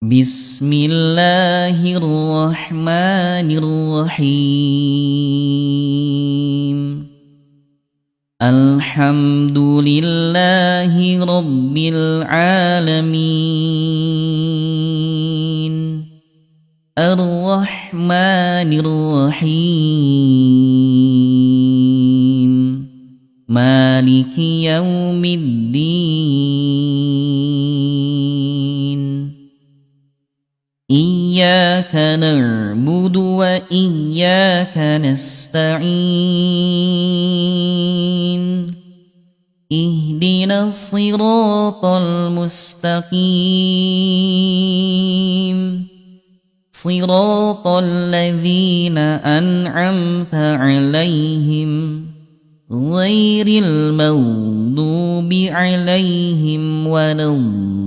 بسم الله الرحمن الرحيم الحمد لله رب العالمين الرحمن الرحيم مالك يوم الدين إياك نعبد وإياك نستعين اهدنا الصراط المستقيم صراط الذين أنعمت عليهم غير المغضوب عليهم ولا الضالين